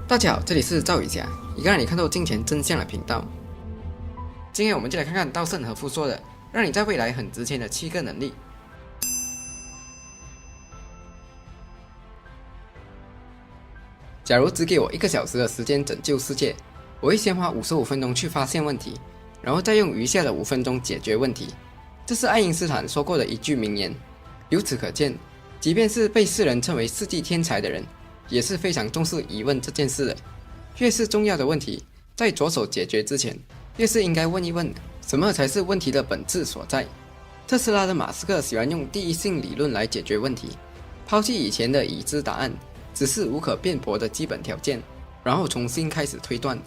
大家好，这里是赵宇霞，一个让你看透金钱真相的频道。今天我们就来看看稻盛和夫说的，让你在未来很值钱的7个能力。假如只给我1个小时的时间拯救世界，我会先花55分钟去发现问题，然后再用余下的5分钟解决问题。这是爱因斯坦说过的一句名言。由此可见，即便是被世人称为世纪天才的人，也是非常重视疑问这件事的。越是重要的问题，在着手解决之前，越是应该问一问，什么才是问题的本质所在。特斯拉的马斯克喜欢用第一性理论来解决问题，抛弃以前的已知答案，只是无可辩驳的基本条件，然后重新开始推断。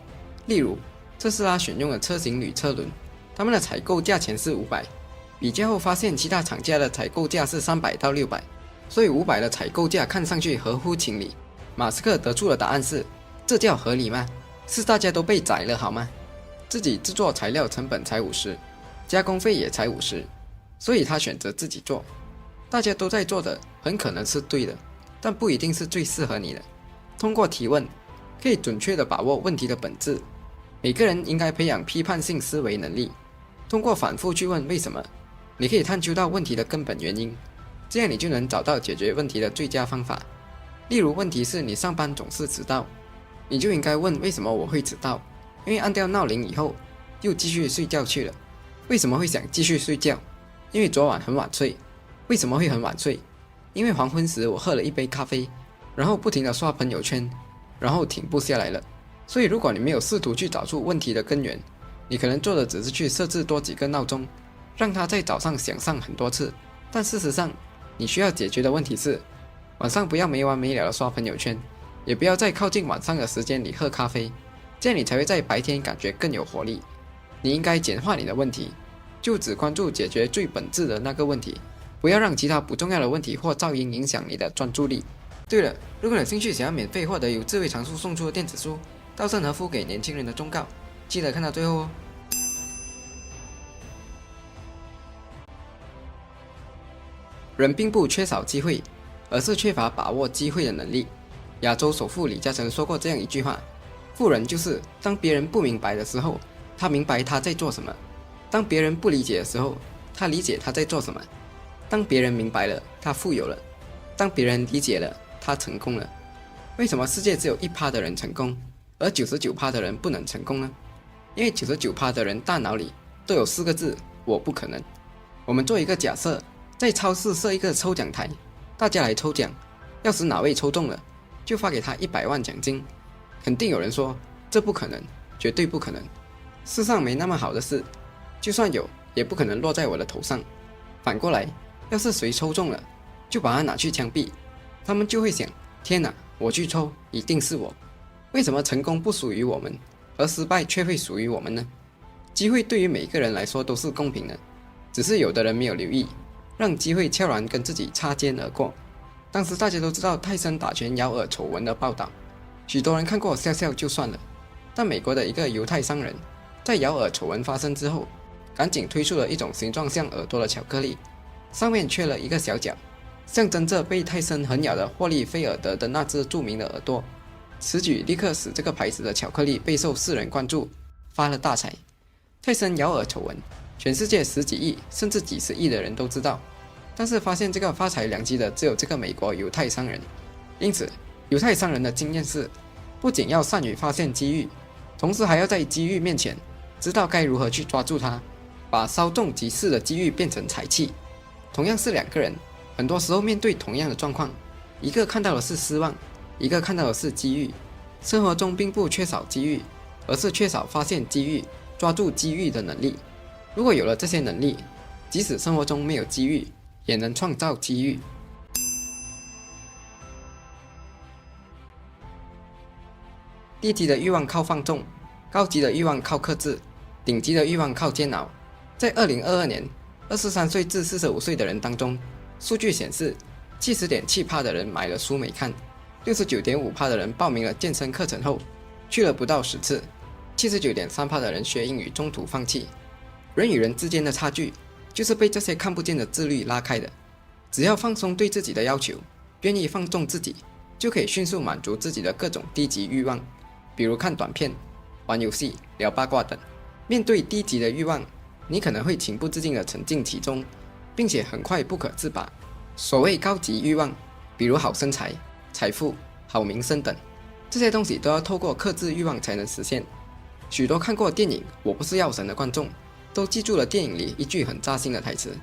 例如，特斯拉选用的车型铝车轮，他们的采购价钱是500，比较后发现其他厂家的采购价是300到600，所以500的采购价看上去合乎情理。马斯克得出的答案是：这叫合理吗？是大家都被宰了好吗？自己制作材料成本才50，加工费也才50，所以他选择自己做。大家都在做的很可能是对的，但不一定是最适合你的。通过提问，可以准确地把握问题的本质。每个人应该培养批判性思维能力，通过反复去问为什么，你可以探究到问题的根本原因，这样你就能找到解决问题的最佳方法。例如，问题是你上班总是迟到，你就应该问为什么我会迟到？因为按掉闹铃以后又继续睡觉去了。为什么会想继续睡觉？因为昨晚很晚睡。为什么会很晚睡？因为黄昏时我喝了一杯咖啡，然后不停地刷朋友圈，然后停不下来了。所以如果你没有试图去找出问题的根源，你可能做的只是去设置多几个闹钟，让它在早上响上很多次。但事实上，你需要解决的问题是，晚上不要没完没了的刷朋友圈，也不要在靠近晚上的时间里喝咖啡，这样你才会在白天感觉更有活力。你应该简化你的问题，就只关注解决最本质的那个问题，不要让其他不重要的问题或噪音影响你的专注力。对了，如果你有兴趣想要免费获得由智慧长树送出的电子书《稻盛和夫给年轻人的忠告》，记得看到最后哦。人并不缺少机会，而是缺乏把握机会的能力。亚洲首富李嘉诚说过这样一句话：富人就是当别人不明白的时候，他明白他在做什么；当别人不理解的时候，他理解他在做什么；当别人明白了，他富有了；当别人理解了，他成功了。为什么世界只有1%的人成功，而99%的人不能成功呢？因为99%的人大脑里都有4个字：我不可能。我们做一个假设，在超市设一个抽奖台，大家来抽奖，要是哪位抽中了，就发给他100万奖金。肯定有人说这不可能，绝对不可能。世上没那么好的事，就算有，也不可能落在我的头上。反过来，要是谁抽中了，就把它拿去枪毙，他们就会想：天哪，我去抽，一定是我。为什么成功不属于我们，而失败却会属于我们呢？机会对于每个人来说都是公平的，只是有的人没有留意，让机会悄然跟自己擦肩而过。当时大家都知道泰森打拳咬耳丑闻的报道，许多人看过笑笑就算了。但美国的一个犹太商人，在咬耳丑闻发生之后，赶紧推出了一种形状像耳朵的巧克力，上面缺了一个小角，象征着被泰森狠咬的霍利菲尔德的那只著名的耳朵。此举立刻使这个牌子的巧克力备受世人关注，发了大财。泰森咬耳丑闻，全世界10几亿甚至几十亿的人都知道，但是发现这个发财良机的只有这个美国犹太商人。因此，犹太商人的经验是，不仅要善于发现机遇，同时还要在机遇面前知道该如何去抓住它，把稍纵即逝的机遇变成财气。同样是2个人，很多时候面对同样的状况，一个看到的是失望，一个看到的是机遇。生活中并不缺少机遇，而是缺少发现机遇、抓住机遇的能力。如果有了这些能力，即使生活中没有机遇，也能创造机遇。低级的欲望靠放纵，高级的欲望靠克制，顶级的欲望靠煎熬。在2022年，23岁至45岁的人当中，数据显示 70.7% 的人买了书没看， 69.5% 的人报名了健身课程后去了不到10次， 79.3% 的人学英语中途放弃。人与人之间的差距就是被这些看不见的自律拉开的。只要放松对自己的要求，愿意放纵自己，就可以迅速满足自己的各种低级欲望，比如看短片、玩游戏、聊八卦等。面对低级的欲望，你可能会情不自禁地沉浸其中，并且很快不可自拔。所谓高级欲望，比如好身材、财富、好名声等，这些东西都要透过克制欲望才能实现。许多看过电影《我不是药神》的观众，都记住了电影里一句很扎心的台词：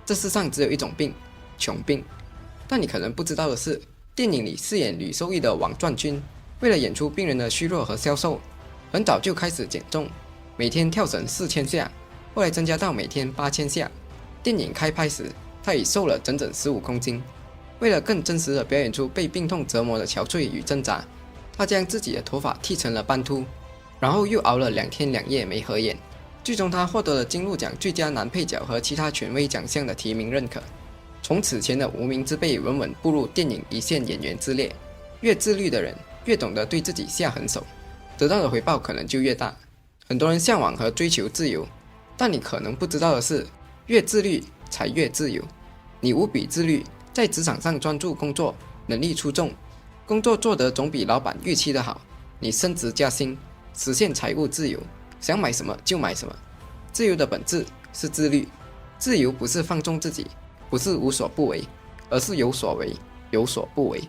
这世上只有一种病，穷病。但你可能不知道的是，电影里饰演吕受益的王传君，为了演出病人的虚弱和消瘦，很早就开始减重，每天跳绳4000下，后来增加到每天8000下。电影开拍时，他已瘦了整整15公斤。为了更真实地表演出被病痛折磨的憔悴与挣扎，他将自己的头发剃成了斑秃，然后又熬了2天2夜没合眼。最终他获得了金鹿奖最佳男配角和其他权威奖项的提名认可。从此前的无名之辈稳稳步入电影一线演员之列。越自律的人越懂得对自己下狠手，得到的回报可能就越大。很多人向往和追求自由，但你可能不知道的是，越自律才越自由。你无比自律，在职场上专注工作，能力出众，工作做得总比老板预期的好，你升职加薪，实现财务自由，想买什么就买什么。自由的本质是自律，自由不是放纵自己，不是无所不为，而是有所为，有所不为。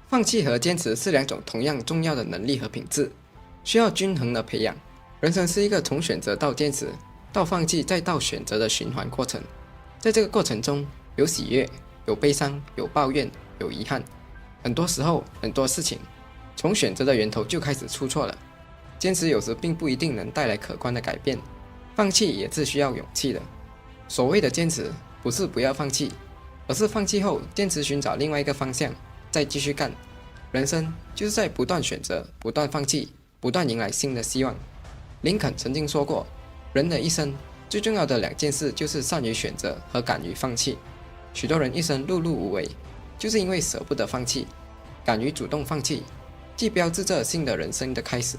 放弃和坚持是2种同样重要的能力和品质，需要均衡的培养。人生是一个从选择到坚持，到放弃再到选择的循环过程。在这个过程中，有喜悦，有悲伤，有抱怨，有遗憾。很多时候，很多事情从选择的源头就开始出错了。坚持有时并不一定能带来可观的改变，放弃也是需要勇气的。所谓的坚持，不是不要放弃，而是放弃后坚持寻找另外一个方向，再继续干。人生就是在不断选择，不断放弃，不断迎来新的希望。林肯曾经说过，人的一生最重要的2件事就是善于选择和敢于放弃。许多人一生碌碌无为，就是因为舍不得放弃。敢于主动放弃，既标志着新的人生的开始。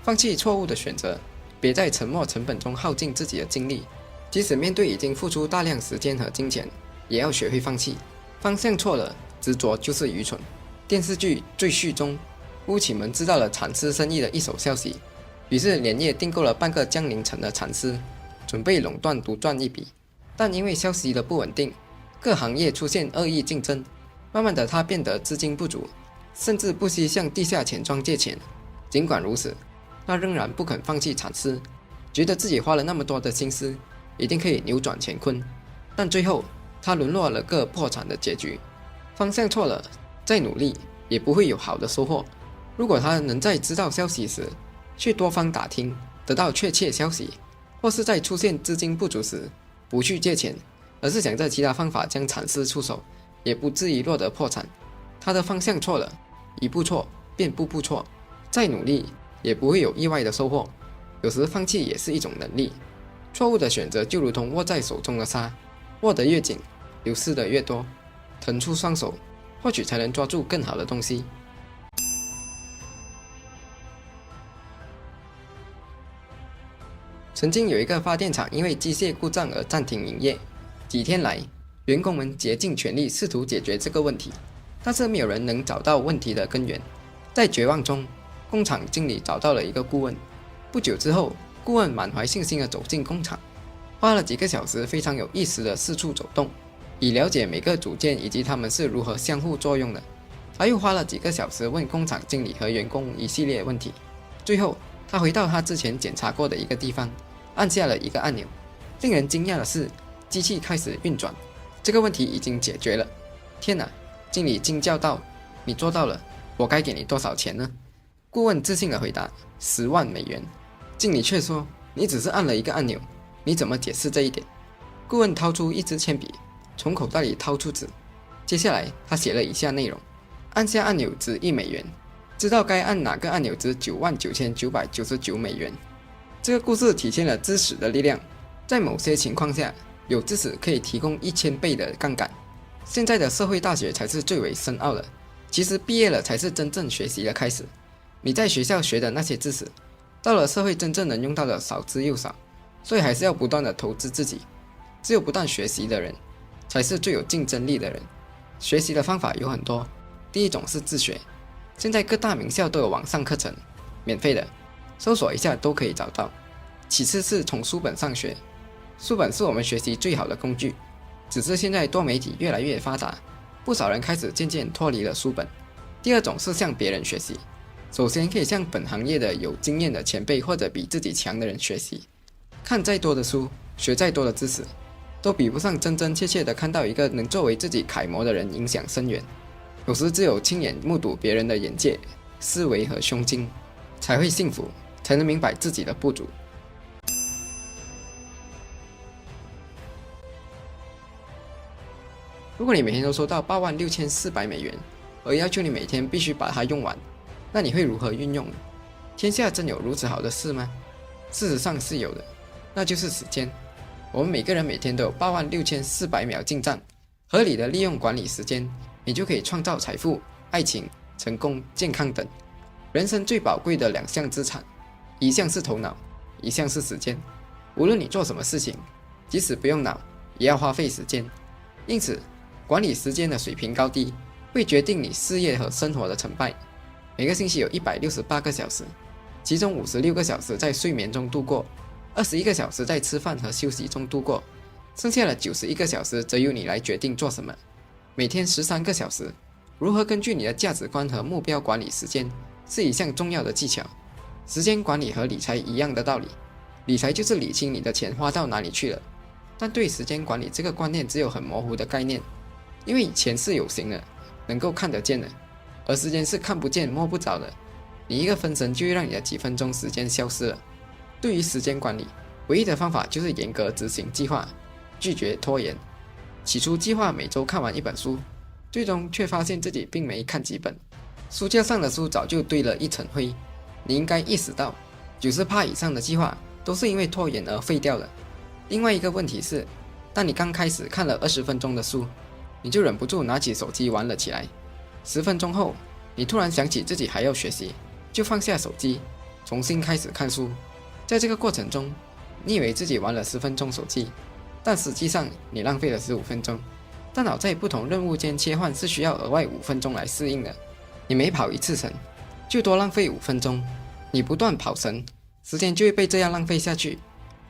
放弃错误的选择，别在沉没成本中耗尽自己的精力。即使面对已经付出大量时间和金钱，也要学会放弃。方向错了，执着就是愚蠢。电视剧《赘婿》中，乌启门知道了蚕丝生意的一手消息，于是连夜订购了半个江陵城的蚕丝，准备垄断独赚一笔。但因为消息的不稳定，各行业出现恶意竞争，慢慢的他变得资金不足，甚至不惜向地下钱庄借钱。尽管如此，他仍然不肯放弃蚕丝，觉得自己花了那么多的心思，一定可以扭转乾坤。但最后他沦落了个破产的结局。方向错了，再努力也不会有好的收获。如果他能在知道消息时去多方打听，得到确切消息，或是在出现资金不足时不去借钱，而是想着其他方法将蚕丝出手，也不至于落得破产。他的方向错了，一步错便步步错，再努力也不会有意外的收获。有时放弃也是一种能力。错误的选择就如同握在手中的沙，握得越紧，流失的越多。腾出双手，或许才能抓住更好的东西。曾经有一个发电厂因为机械故障而暂停营业，几天来，员工们竭尽全力试图解决这个问题，但是没有人能找到问题的根源。在绝望中，工厂经理找到了一个顾问。不久之后，顾问满怀信心地走进工厂，花了几个小时非常有意思地四处走动，以了解每个组件以及它们是如何相互作用的。他又花了几个小时问工厂经理和员工一系列问题。最后，他回到他之前检查过的一个地方，按下了一个按钮。令人惊讶的是，机器开始运转，这个问题已经解决了。天哪！经理惊叫道：“你做到了，我该给你多少钱呢？”顾问自信地回答：“10万美元。”经理却说：“你只是按了一个按钮，你怎么解释这一点？”顾问掏出一支铅笔，从口袋里掏出纸，接下来他写了以下内容：按下按钮值1美元，知道该按哪个按钮值99999美元。这个故事体现了知识的力量，在某些情况下，有知识可以提供1000倍的杠杆。现在的社会大学才是最为深奥的，其实毕业了才是真正学习的开始。你在学校学的那些知识，到了社会真正能用到的少之又少，所以还是要不断的投资自己。只有不断学习的人，才是最有竞争力的人。学习的方法有很多，第一种是自学，现在各大名校都有网上课程，免费的，搜索一下都可以找到。其次是从书本上学，书本是我们学习最好的工具，只是现在多媒体越来越发达，不少人开始渐渐脱离了书本。第二种是向别人学习，首先可以向本行业的有经验的前辈或者比自己强的人学习，看再多的书，学再多的知识，都比不上真真切切的看到一个能作为自己楷模的人影响深远。有时只有亲眼目睹别人的眼界、思维和胸襟，才会幸福，才能明白自己的不足。如果你每天都收到86400美元，而要求你每天必须把它用完，那你会如何运用呢？天下真有如此好的事吗？事实上是有的，那就是时间。我们每个人每天都有86400秒进账，合理的利用管理时间，你就可以创造财富、爱情、成功、健康等。人生最宝贵的2项资产，一项是头脑，一项是时间。无论你做什么事情，即使不用脑，也要花费时间。因此，管理时间的水平高低，会决定你事业和生活的成败。每个星期有168个小时，其中56个小时在睡眠中度过，21个小时在吃饭和休息中度过，剩下的91个小时则由你来决定做什么。每天13个小时，如何根据你的价值观和目标管理时间，是一项重要的技巧。时间管理和理财一样的道理，理财就是理清你的钱花到哪里去了。但对时间管理这个观念只有很模糊的概念，因为钱是有形的，能够看得见的，而时间是看不见摸不着的。你一个分神就会让你的几分钟时间消失了。对于时间管理，唯一的方法就是严格执行计划，拒绝拖延。起初计划每周看完1本书，最终却发现自己并没看几本，书架上的书早就堆了一层灰。你应该意识到，90%以上的计划都是因为拖延而废掉的。另外一个问题是，当你刚开始看了20分钟的书，你就忍不住拿起手机玩了起来。10分钟后，你突然想起自己还要学习，就放下手机，重新开始看书。在这个过程中，你以为自己玩了10分钟手机，但实际上你浪费了15分钟。大脑在不同任务间切换是需要额外5分钟来适应的。你每跑一次神，就多浪费5分钟。你不断跑神，时间就会被这样浪费下去。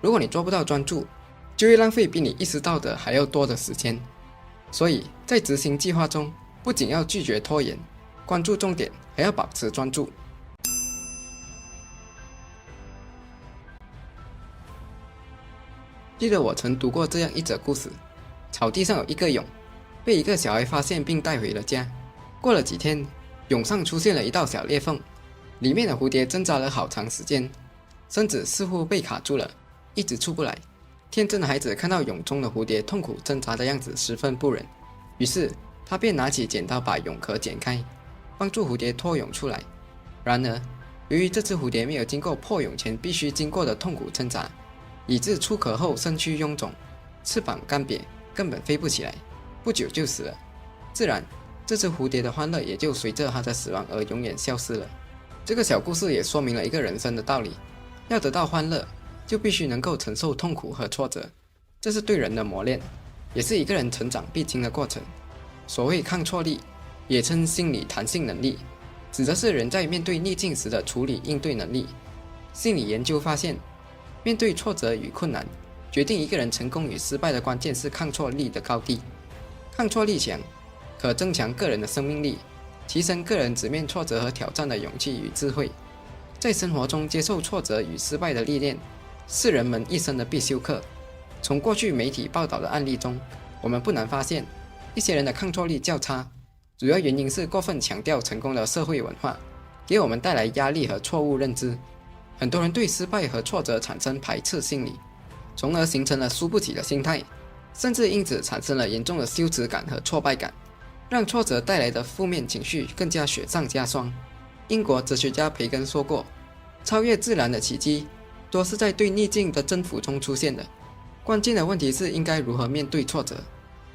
如果你做不到专注，就会浪费比你意识到的还要多的时间。所以在执行计划中，不仅要拒绝拖延，关注重点，还要保持专注。记得我曾读过这样一则故事：草地上有一个蛹，被一个小孩发现并带回了家。过了几天，蛹上出现了一道小裂缝，里面的蝴蝶挣扎了好长时间，身子似乎被卡住了，一直出不来。天真的孩子看到蛹中的蝴蝶痛苦挣扎的样子，十分不忍，于是他便拿起剪刀把蛹壳剪开，帮助蝴蝶脱蛹出来。然而，由于这只蝴蝶没有经过破蛹前必须经过的痛苦挣扎，以致出壳后身躯臃肿，翅膀干瘪，根本飞不起来，不久就死了。自然，这只蝴蝶的欢乐也就随着它的死亡而永远消失了。这个小故事也说明了一个人生的道理：要得到欢乐，就必须能够承受痛苦和挫折，这是对人的磨练，也是一个人成长必经的过程。所谓抗挫力，也称心理弹性能力，指的是人在面对逆境时的处理应对能力。心理研究发现，面对挫折与困难，决定一个人成功与失败的关键是抗挫力的高低。抗挫力强，可增强个人的生命力，提升个人直面挫折和挑战的勇气与智慧。在生活中接受挫折与失败的历练，是人们一生的必修课。从过去媒体报道的案例中，我们不难发现，一些人的抗挫力较差，主要原因是过分强调成功的社会文化，给我们带来压力和错误认知。很多人对失败和挫折产生排斥心理，从而形成了输不起的心态，甚至因此产生了严重的羞耻感和挫败感，让挫折带来的负面情绪更加雪上加霜。英国哲学家培根说过，超越自然的奇迹多是在对逆境的征服中出现的，关键的问题是应该如何面对挫折。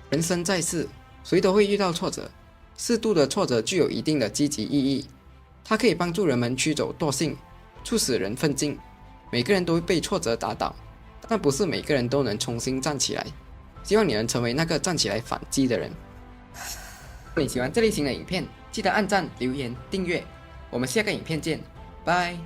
人生在世，谁都会遇到挫折，适度的挫折具有一定的积极意义，它可以帮助人们驱走惰性，促使人奋进。每个人都会被挫折打倒，但不是每个人都能重新站起来。希望你能成为那个站起来反击的人。如果你喜欢这类型的影片，记得按赞、留言、订阅。我们下个影片见，拜。